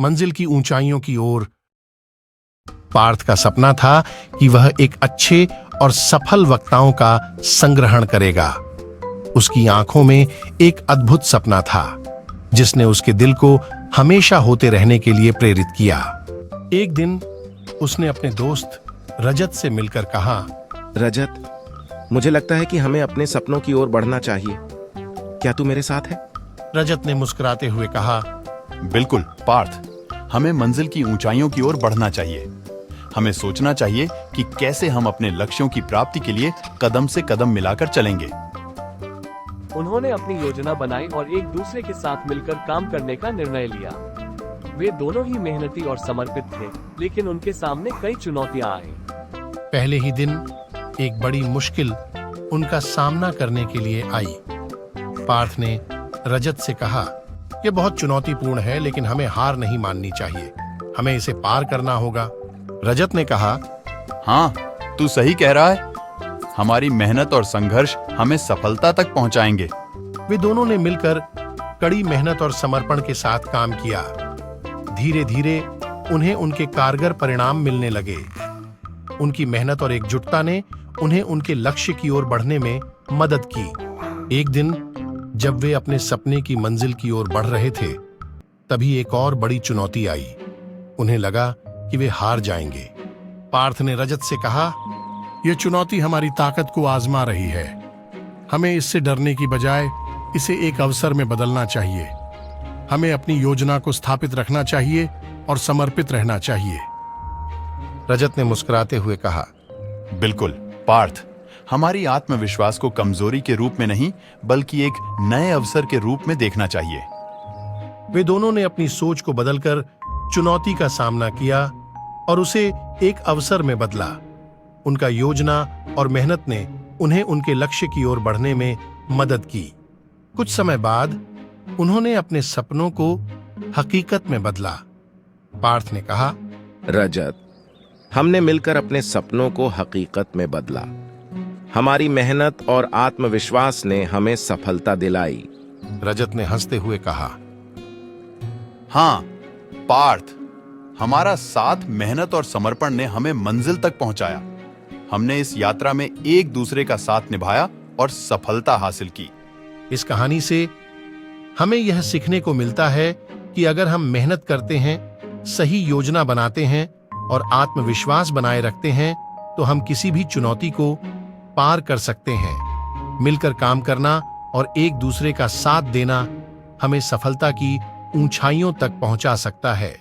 मंजिल की ऊंचाइयों की ओर। पार्थ का सपना था कि वह एक अच्छे और सफल वक्ताओं का संग्रहण करेगा। उसकी आंखों में एक अद्भुत सपना था जिसने उसके दिल को हमेशा होते रहने के लिए प्रेरित किया। एक दिन उसने अपने दोस्त रजत से मिलकर कहा, रजत, मुझे लगता है कि हमें अपने सपनों की ओर बढ़ना चाहिए। क्या तू मेरे साथ है? रजत ने मुस्कुराते हुए कहा, बिल्कुल पार्थ, हमें मंजिल की ऊंचाइयों की ओर बढ़ना चाहिए। हमें सोचना चाहिए कि कैसे हम अपने लक्ष्यों की प्राप्ति के लिए कदम से कदम मिलाकर चलेंगे। उन्होंने अपनी योजना बनाई और एक दूसरे के साथ मिलकर काम करने का निर्णय लिया। वे दोनों ही मेहनती और समर्पित थे, लेकिन उनके सामने कई चुनौतियां आई। पहले ही दिन एक बड़ी मुश्किल उनका सामना करने के लिए आई। पार्थ ने रजत से कहा, यह बहुत चुनौतीपूर्ण है, लेकिन हमें हार नहीं माननी चाहिए। हमें इसे पार करना होगा। रजत ने कहा, हाँ, तू सही कह रहा है। हमारी मेहनत और संघर्ष हमें सफलता तक पहुंचाएंगे। वे दोनों ने मिलकर कड़ी मेहनत और समर्पण के साथ काम किया। धीरे धीरे उन्हें उनके कारगर परिणाम मिलने लगे। उनकी मेहनत और एकजुटता ने उन्हें उनके लक्ष्य की ओर बढ़ने में मदद की। एक दिन जब वे अपने सपने की मंजिल की ओर बढ़ रहे थे, तभी एक और बड़ी चुनौती आई। उन्हें लगा कि वे हार जाएंगे। पार्थ ने रजत से कहा, यह चुनौती हमारी ताकत को आजमा रही है। हमें इससे डरने की बजाय इसे एक अवसर में बदलना चाहिए। हमें अपनी योजना को स्थापित रखना चाहिए और समर्पित रहना चाहिए। रजत ने मुस्कुराते हुए कहा, बिल्कुल पार्थ, हमारी आत्मविश्वास को कमजोरी के रूप में नहीं, बल्कि एक नए अवसर के रूप में देखना चाहिए। वे दोनों ने अपनी सोच को बदलकर चुनौती का सामना किया और उसे एक अवसर में बदला। उनका योजना और मेहनत ने उन्हें उनके लक्ष्य की ओर बढ़ने में मदद की। कुछ समय बाद उन्होंने अपने सपनों को हकीकत में बदला। पार्थ ने कहा, रजत, हमने मिलकर अपने सपनों को हकीकत में बदला। हमारी मेहनत और आत्मविश्वास ने हमें सफलता दिलाई। रजत ने हंसते हुए कहा, हाँ पार्थ, हमारा साथ, मेहनत और समर्पण ने हमें मंजिल तक पहुंचाया। हमने इस यात्रा में एक दूसरे का साथ निभाया और सफलता हासिल की। इस कहानी से हमें यह सीखने को मिलता है कि अगर हम मेहनत करते हैं, सही योजना बनाते हैं और आत्मविश्वास बनाए रखते हैं, तो हम किसी भी चुनौती को पार कर सकते हैं। मिलकर काम करना और एक दूसरे का साथ देना हमें सफलता की ऊंचाइयों तक पहुंचा सकता है।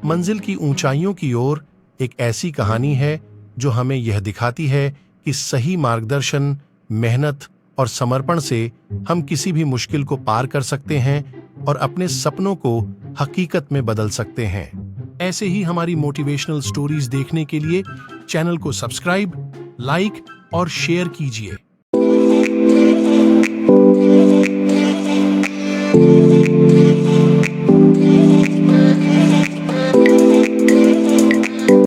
मंजिल की ऊंचाइयों की ओर एक ऐसी कहानी है जो हमें यह दिखाती है कि सही मार्गदर्शन, मेहनत और समर्पण से हम किसी भी मुश्किल को पार कर सकते हैं और अपने सपनों को हकीकत में बदल सकते हैं। ऐसे ही हमारी मोटिवेशनल स्टोरीज देखने के लिए चैनल को सब्सक्राइब, लाइक और शेयर कीजिए।